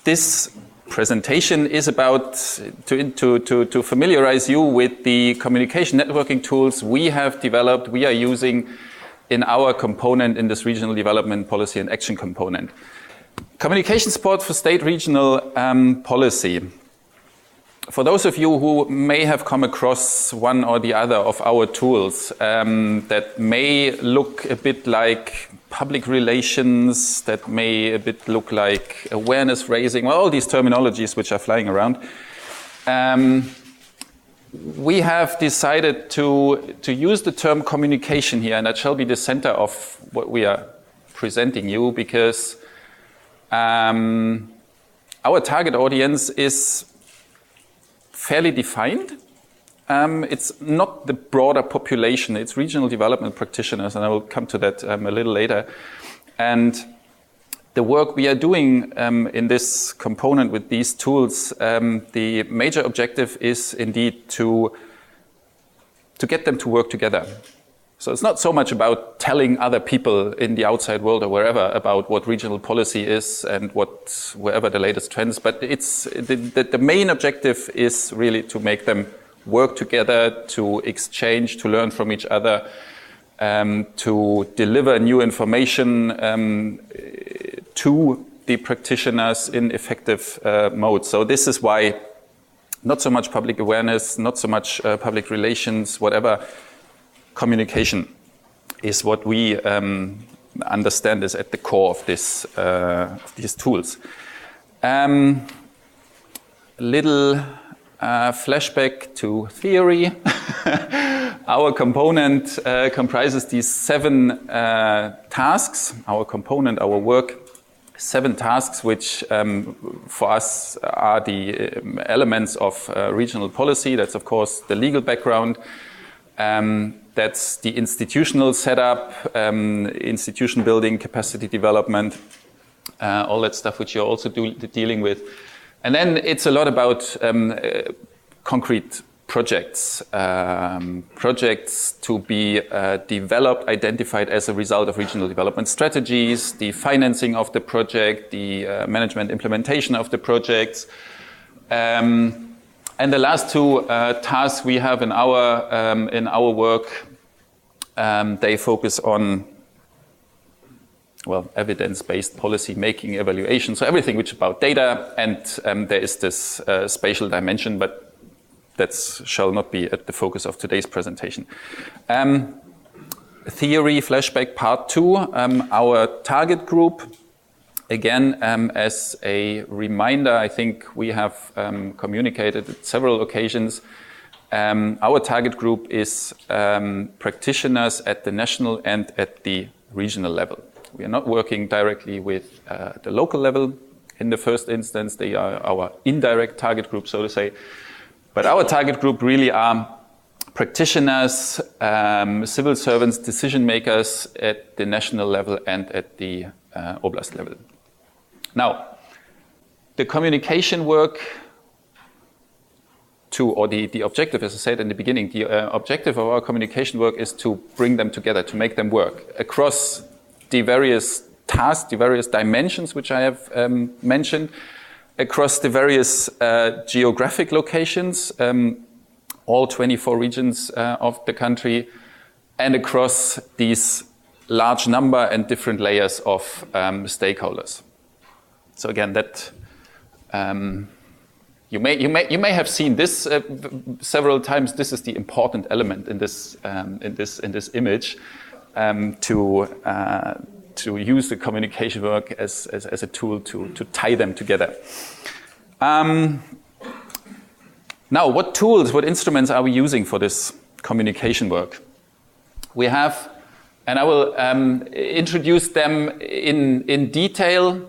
this presentation is about to familiarize you with the communication networking tools we have developed, we are using in our component in this regional development policy and action component. Communication support for state regional policy. For those of you who may have come across one or the other of our tools that may look a bit like public relations, that may a bit look like awareness raising, well, all these terminologies which are flying around, we have decided to use the term communication here, and that shall be the center of what we are presenting you, because our target audience is fairly defined. It's not the broader population, it's regional development practitioners, and I will come to that a little later. And the work we are doing in this component with these tools, the major objective is indeed to get them to work together. So it's not so much about telling other people in the outside world or wherever about what regional policy is and wherever the latest trends, but it's the main objective is really to make them work together, to exchange, to learn from each other, to deliver new information to the practitioners in effective mode. So this is why not so much public awareness, not so much public relations, whatever. Communication is what we understand is at the core of this, these tools. Little flashback to theory. Our component comprises these 7 tasks. Our component, our work, 7 tasks, which for us are the elements of regional policy. That's, of course, the legal background. That's the institutional setup, institution building, capacity development, all that stuff which you're also dealing with. And then it's a lot about concrete projects, projects to be developed, identified as a result of regional development strategies, the financing of the project, the management implementation of the projects. And the last 2 tasks we have in our work, they focus on, well, evidence-based policy making, evaluation, so everything which is about data, and there is this spatial dimension, but that shall not be at the focus of today's presentation. Theory flashback part 2, our target group. Again, as a reminder, I think we have communicated at several occasions. Our target group is practitioners at the national and at the regional level. We are not working directly with the local level in the first instance. They are our indirect target group, so to say. But our target group really are practitioners, civil servants, decision makers at the national level and at the oblast level. Now, the communication work the objective, as I said in the beginning, the objective of our communication work is to bring them together, to make them work across the various tasks, the various dimensions which I have mentioned, across the various geographic locations, all 24 regions of the country, and across these large number and different layers of stakeholders. So again, that you may have seen this several times. This is the important element in this image to use the communication work as a tool to tie them together. Now, what tools, what instruments are we using for this communication work? We have, and I will introduce them in detail.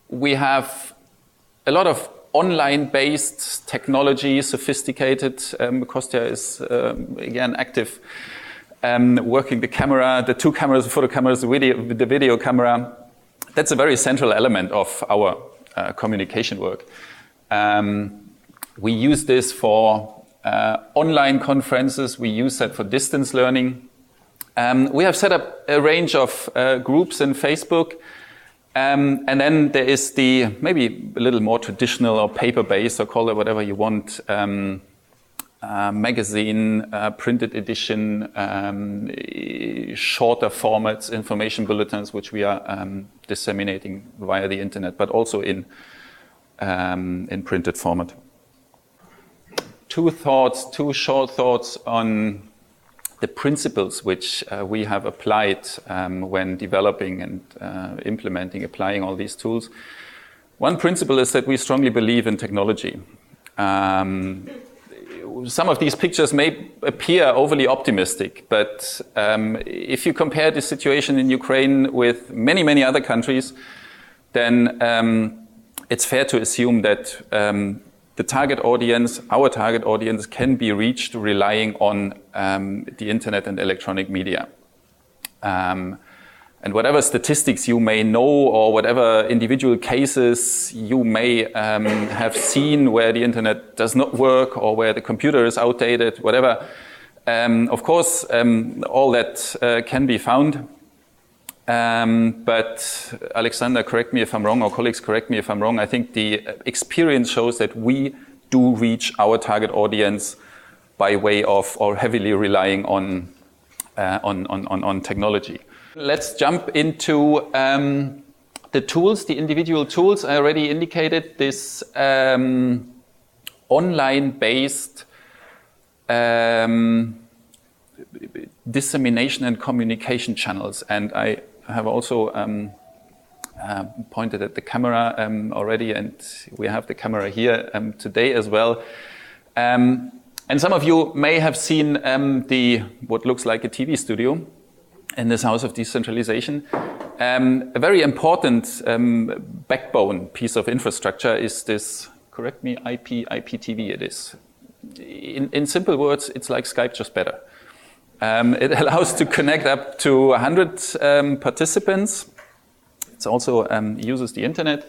We have a lot of online-based technology, sophisticated. Kostya is, again, active, working the camera, the 2 cameras, the photo cameras, the video camera. That's a very central element of our communication work. We use this for online conferences. We use that for distance learning. We have set up a range of groups in Facebook. And then there is the maybe a little more traditional or paper-based, or call it whatever you want, magazine, printed edition, shorter formats, information bulletins, which we are disseminating via the internet, but also in printed format. Two short thoughts on the principles which we have applied when developing and applying all these tools. One principle is that we strongly believe in technology. Some of these pictures may appear overly optimistic, but if you compare the situation in Ukraine with many, many other countries, then it's fair to assume that the target audience, our target audience, can be reached relying on the internet and electronic media. And whatever statistics you may know, or whatever individual cases you may have seen where the internet does not work, or where the computer is outdated, whatever, of course, all that can be found. But Alexander, correct me if I'm wrong, or colleagues, correct me if I'm wrong. I think the experience shows that we do reach our target audience by way of, or heavily relying on technology. Let's jump into the tools, the individual tools. I already indicated this online-based dissemination and communication channels. And I have also pointed at the camera already, and we have the camera here today as well. And some of you may have seen what looks like a TV studio in this House of Decentralization. A very important backbone piece of infrastructure is this, correct me, IPTV it is. In simple words, it's like Skype, just better. It allows to connect up to 100 participants. It also uses the internet.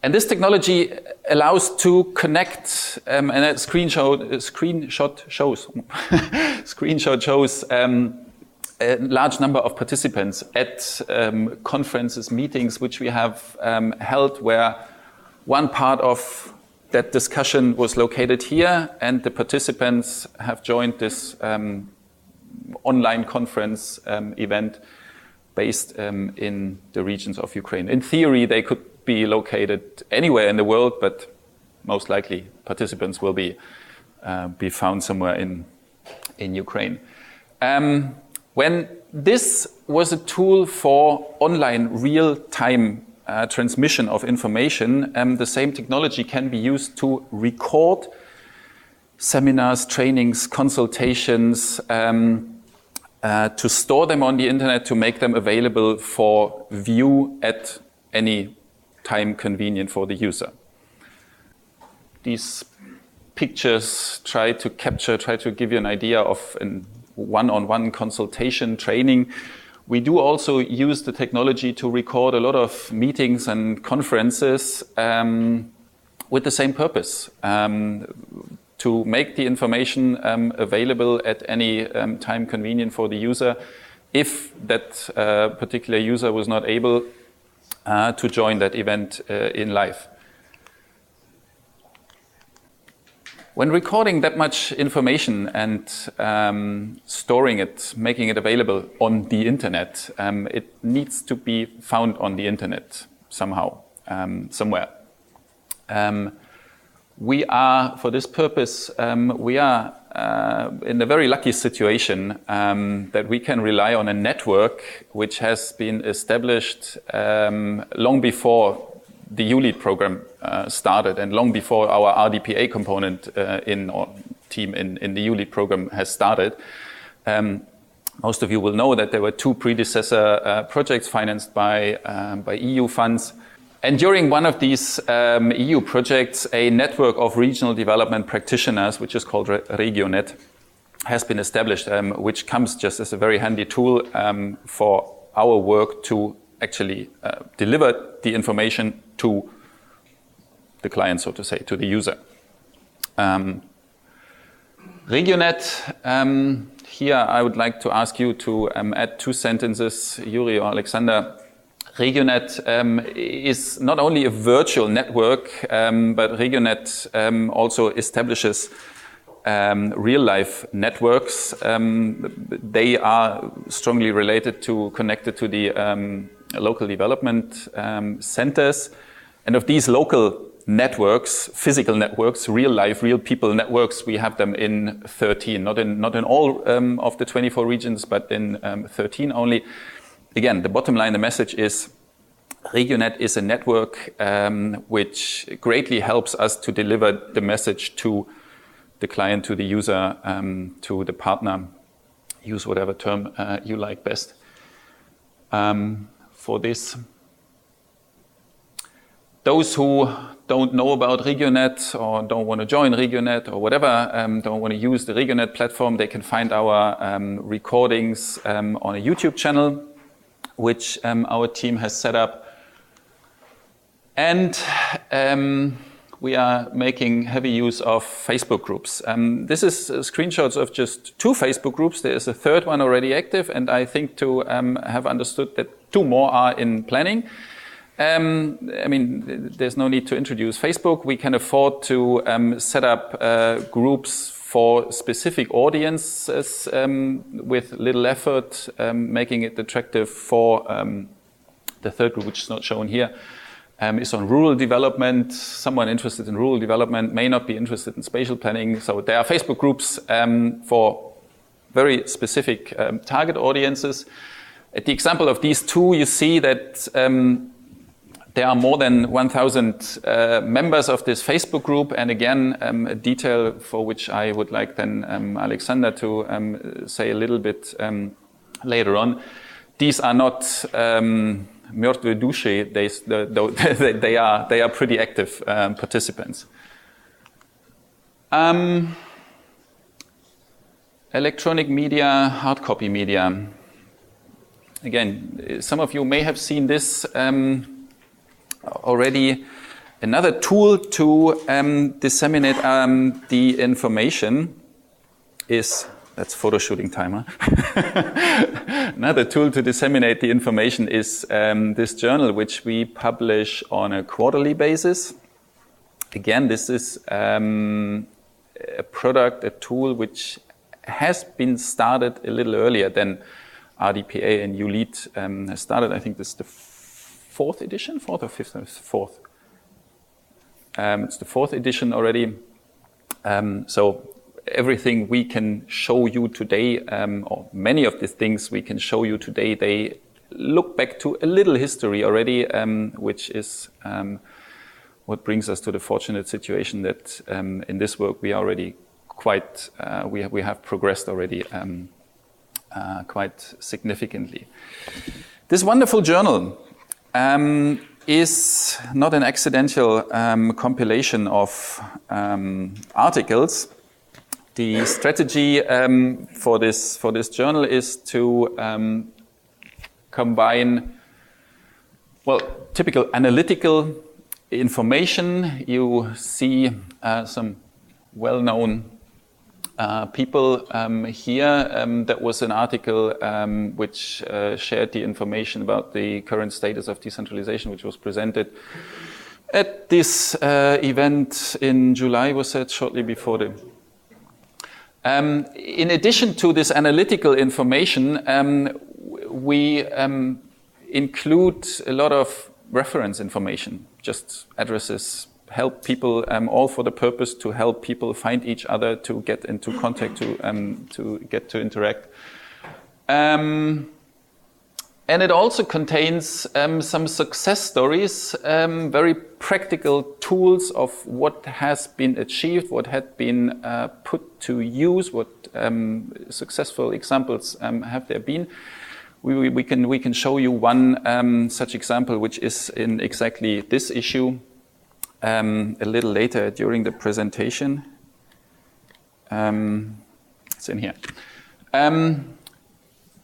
And this technology allows to connect, and a screenshot shows a large number of participants at conferences, meetings, which we have held, where one part of that discussion was located here, and the participants have joined this online conference event based in the regions of Ukraine. In theory, they could be located anywhere in the world, but most likely participants will be found somewhere in Ukraine. When this was a tool for online real-time transmission of information, the same technology can be used to record seminars, trainings, consultations, to store them on the internet, to make them available for view at any time convenient for the user. These pictures try to give you an idea of a one-on-one consultation training. We do also use the technology to record a lot of meetings and conferences with the same purpose, to make the information available at any time convenient for the user if that particular user was not able to join that event in live. When recording that much information and storing it, making it available on the internet, it needs to be found on the internet somehow, somewhere. We are, for this purpose, we are in a very lucky situation that we can rely on a network which has been established long before the ULEAD program started, and long before our RDPA component team in the ULEAD program has started. Most of you will know that there were two predecessor projects financed by EU funds. And during one of these EU projects, a network of regional development practitioners, which is called RegUnit, has been established, which comes just as a very handy tool for our work to actually deliver the information to the client, so to say, to the user. RegUnit, here I would like to ask you to add 2 sentences, Yuri or Alexander. RegUnit is not only a virtual network, but RegUnit also establishes real-life networks. They are strongly connected to the local development centers. And of these local networks, physical networks, real-life, real people networks, we have them in 13, not in all of the 24 regions, but in 13 only. Again, the bottom line, the message is RegUnit is a network which greatly helps us to deliver the message to the client, to the user, to the partner. Use whatever term you like best for this. Those who don't know about RegUnit or don't want to join RegUnit or whatever, don't want to use the RegUnit platform, they can find our recordings on a YouTube channel, which our team has set up. And we are making heavy use of Facebook groups. This is screenshots of just 2 Facebook groups. There is a 3rd one already active, and I think to have understood that 2 more are in planning. I mean, there's no need to introduce Facebook. We can afford to set up groups for specific audiences with little effort, making it attractive for the 3rd group, which is not shown here. Is on rural development. Someone interested in rural development may not be interested in spatial planning. So there are Facebook groups for very specific target audiences. At the example of these 2, you see that there are more than 1,000 members of this Facebook group. And again, a detail for which I would like then Alexander to say a little bit later on. These are not mörtve dusche, they are pretty active participants. Electronic media, hard copy media. Again, some of you may have seen this already. Another tool to disseminate the information is, that's photo shooting timer. Another tool to disseminate the information is this journal, which we publish on a quarterly basis. Again, this is a product, a tool which has been started a little earlier than RDPA and ULEAD has started. I think this is the 4th edition, 4th or 5th? 4th. It's the 4th edition already. So everything we can show you today, or many of the things we can show you today, they look back to a little history already, which is what brings us to the fortunate situation that in this work we are already quite, we have progressed already quite significantly. This wonderful journal is not an accidental compilation of articles. The strategy for this journal is to combine, well, typical analytical information. You see some well-known people here. That was an article which shared the information about the current status of decentralization, which was presented at this event in July, was said shortly before the... in addition to this analytical information, we include a lot of reference information, just addresses, help people, all for the purpose to help people find each other, to get into contact, to get to interact. And it also contains some success stories, very practical tools of what has been achieved, what had been put to use, what successful examples have there been. We can show you one such example, which is in exactly this issue a little later during the presentation. It's in here.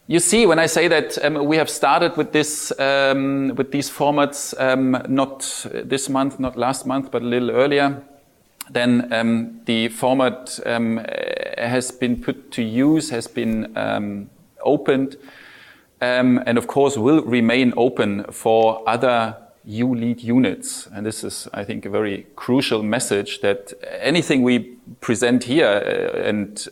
You see, when I say that we have started with this, with these formats, not this month, not last month, but a little earlier, then the format has been put to use, has been opened, and of course will remain open for other ULEAD units. And this is, I think, a very crucial message, that anything we present here and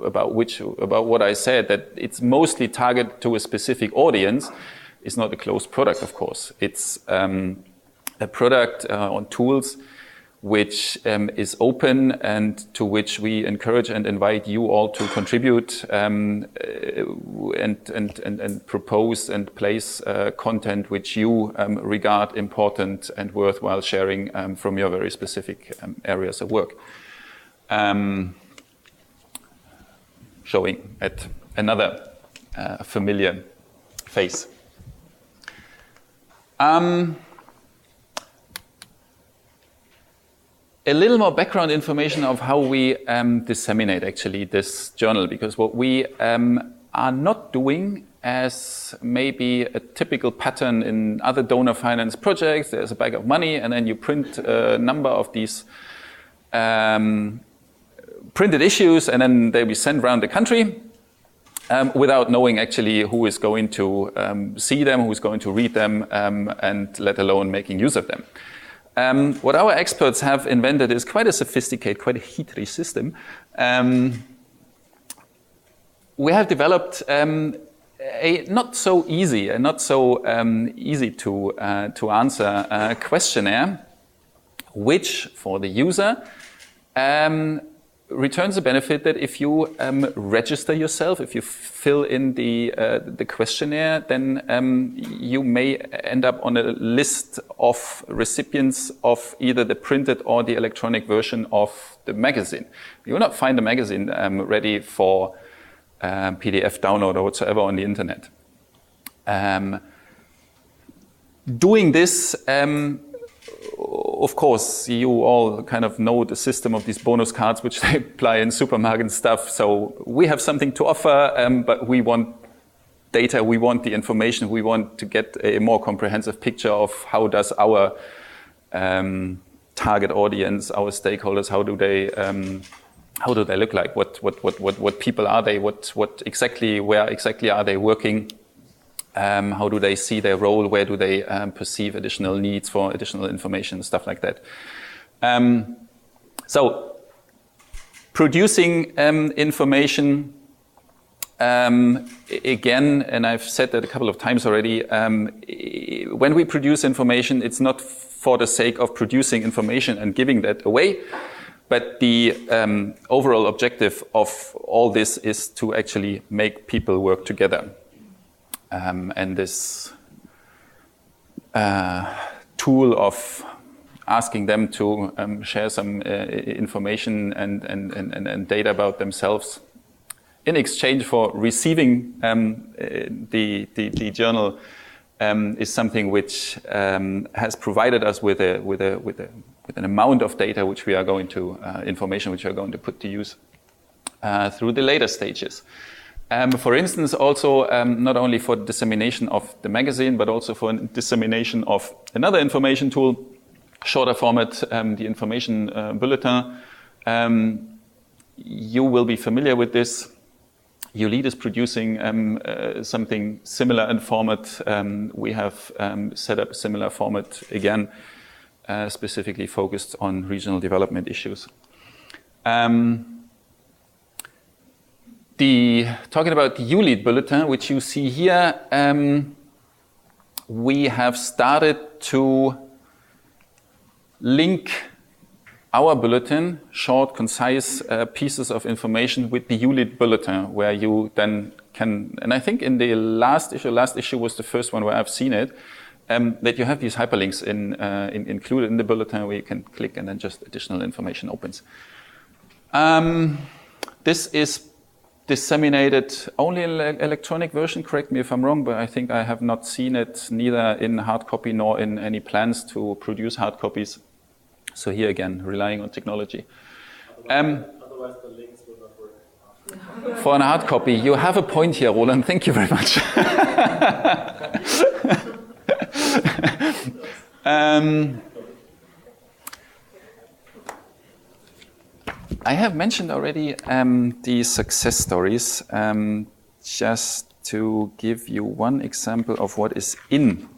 about what I said, that it's mostly targeted to a specific audience, is not a closed product, of course. It's a product on tools which is open and to which we encourage and invite you all to contribute and propose and place content which you regard important and worthwhile sharing from your very specific areas of work. Showing at another familiar face. A little more background information of how we disseminate actually this journal, because what we are not doing, as maybe a typical pattern in other donor finance projects, there's a bag of money and then you print a number of these printed issues and then they be sent around the country without knowing actually who is going to see them, who is going to read them, and let alone making use of them. What our experts have invented is quite a sophisticated, quite a heated system. We have developed a not so easy and not so easy to answer questionnaire, which for the user returns a benefit that if you register yourself, if you fill in the questionnaire, then you may end up on a list of recipients of either the printed or the electronic version of the magazine. You will not find the magazine ready for PDF download or whatsoever on the internet. Doing this, of course, you all kind of know the system of these bonus cards which they apply in supermarket and stuff. So we have something to offer, but we want data, we want the information, we want to get a more comprehensive picture of how does our target audience, our stakeholders, how do they look like? What people are they? What exactly? Where exactly are they working? How do they see their role? Where do they perceive additional needs for additional information, stuff like that. So, producing information, again, and I've said that a couple of times already, when we produce information, it's not for the sake of producing information and giving that away, but the overall objective of all this is to actually make people work together. And this tool of asking them to share some information and data about themselves in exchange for receiving the journal is something which has provided us with an amount of data which we are going to information which we are going to put to use through the later stages. For instance, also not only for dissemination of the magazine, but also for dissemination of another information tool, shorter format, the information bulletin. You will be familiar with this. ULEAD is producing something similar in format. We have set up a similar format again, specifically focused on regional development issues. Talking about the ULEAD bulletin, which you see here, we have started to link our bulletin, short, concise pieces of information with the ULEAD bulletin, where you then can, and I think in the last issue was the first one where I've seen it, that you have these hyperlinks included in the bulletin where you can click and then just additional information opens. This is disseminated only in electronic version, correct me if I'm wrong, but I think I have not seen it neither in hard copy nor in any plans to produce hard copies. So here again, relying on technology. Otherwise the links will not work. For a hard copy, you have a point here, Roland. Thank you very much. I have mentioned already the success stories. Just to give you one example of what is in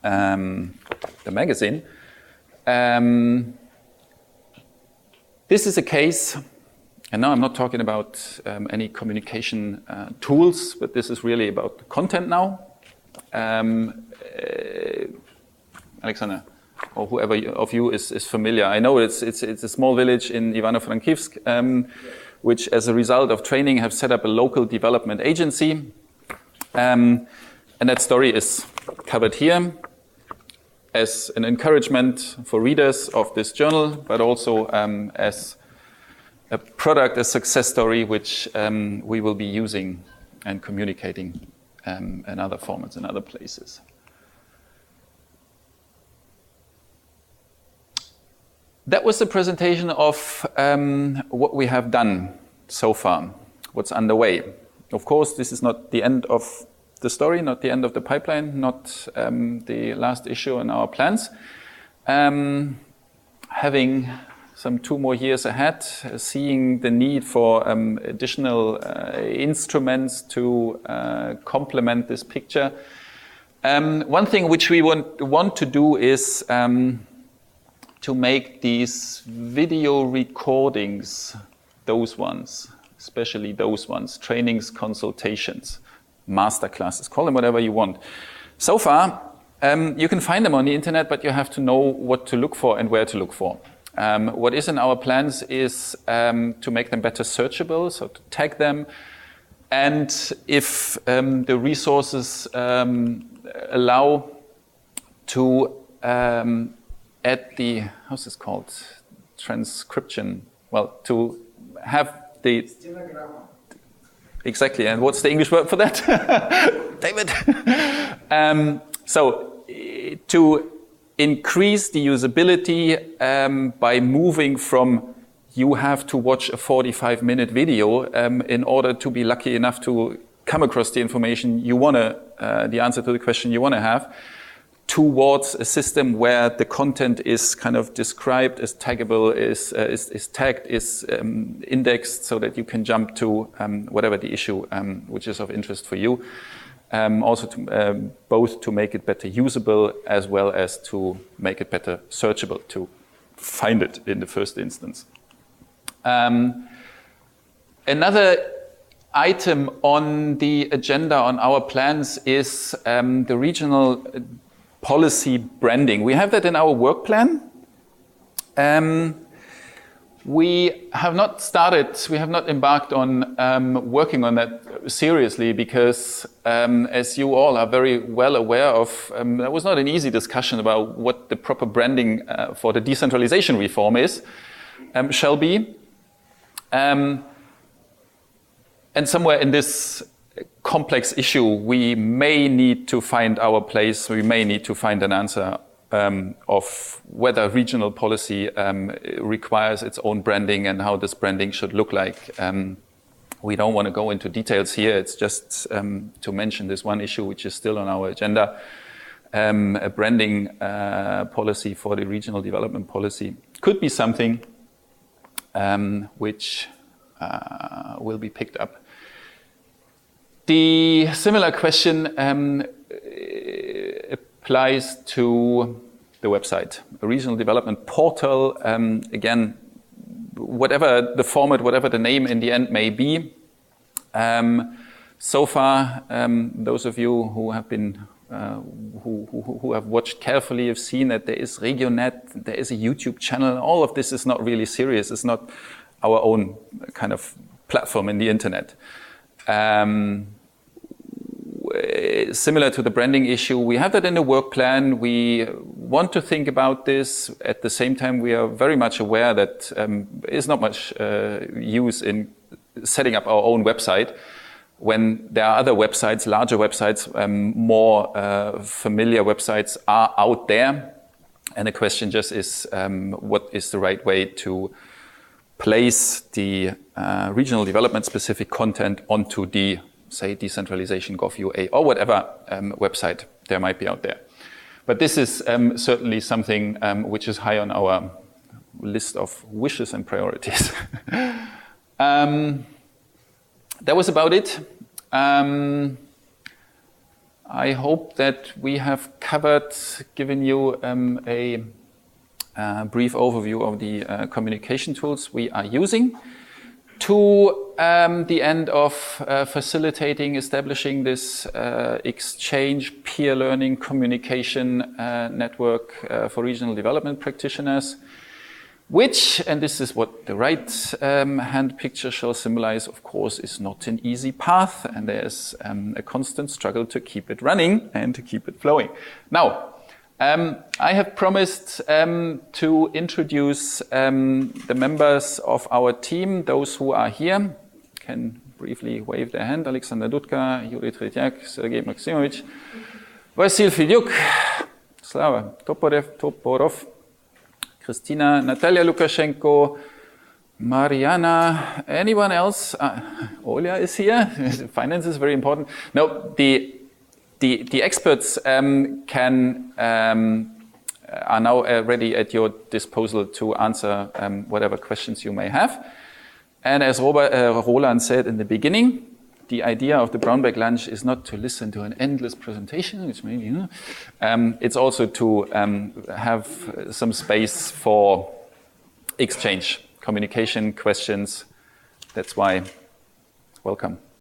the magazine. This is a case, and now I'm not talking about any communication tools, but this is really about the content now. Alexander, or whoever of you is familiar. I know it's a small village in Ivano-Frankivsk, which as a result of training have set up a local development agency. And that story is covered here as an encouragement for readers of this journal, but also as a product, a success story, which we will be using and communicating in other formats, in other places. That was the presentation of what we have done so far, what's underway. Of course, this is not the end of the story, not the end of the pipeline, not the last issue in our plans. Having some 2 more years ahead, seeing the need for additional instruments to complement this picture. One thing which we want to do is to make these video recordings, those ones, especially those ones, trainings, consultations, master classes, call them whatever you want. So far, you can find them on the internet, but you have to know what to look for and where to look for. What is in our plans is to make them better searchable, so to tag them. And if the resources allow to add the, how's this called? Transcription. Well, to have the... Exactly, and what's the English word for that? David? So, to increase the usability by moving from you have to watch a 45-minute video in order to be lucky enough to come across the information you want to, the answer to the question you want to have, towards a system where the content is kind of described, is taggable, is tagged, is indexed, so that you can jump to whatever the issue which is of interest for you. Also, to, both to make it better usable as well as to make it better searchable, to find it in the first instance. Another item on the agenda on our plans is the regional policy branding. We have that in our work plan. We have not embarked on working on that seriously because, as you all are very well aware of, that was not an easy discussion about what the proper branding for the decentralization reform is, shall be. And somewhere in this complex issue, we may need to find our place, we may need to find an answer of whether regional policy requires its own branding and how this branding should look like. We don't want to go into details here. It's just to mention this one issue which is still on our agenda. A branding policy for the regional development policy could be something which will be picked up. The similar question applies to the website, a regional development portal. Again, whatever the format, whatever the name in the end may be. So far, those of you who have been who have watched carefully have seen that there is RegUnit, there is a YouTube channel. All of this is not really serious. It's not our own kind of platform in the internet. Similar to the branding issue, we have that in the work plan. We want to think about this. At the same time, we are very much aware that there is not much use in setting up our own website when there are other websites, larger websites, more familiar websites are out there. And the question just is, what is the right way to place the regional development specific content onto the, say, decentralization gov.ua or whatever website there might be out there. But this is certainly something which is high on our list of wishes and priorities. That was about it. I hope that we have given you a brief overview of the communication tools we are using to the end of facilitating, establishing this exchange, peer learning, communication network for regional development practitioners, which, and this is what the right hand picture shall symbolize, of course, is not an easy path, and there's a constant struggle to keep it running and to keep it flowing. Now, I have promised to introduce the members of our team, those who are here. Can briefly wave their hand. Alexander Dudka, Yuri Tretjak, Sergei Maximovich, Vasil Filyuk, Slava Toporov, Kristina, Natalia Lukashenko, Mariana, anyone else? Olia is here. Finance is very important. No, the experts are now ready at your disposal to answer whatever questions you may have. And as Roland said in the beginning, the idea of the brown bag lunch is not to listen to an endless presentation, which maybe, you know, it's also to have some space for exchange, communication, questions. That's why, welcome.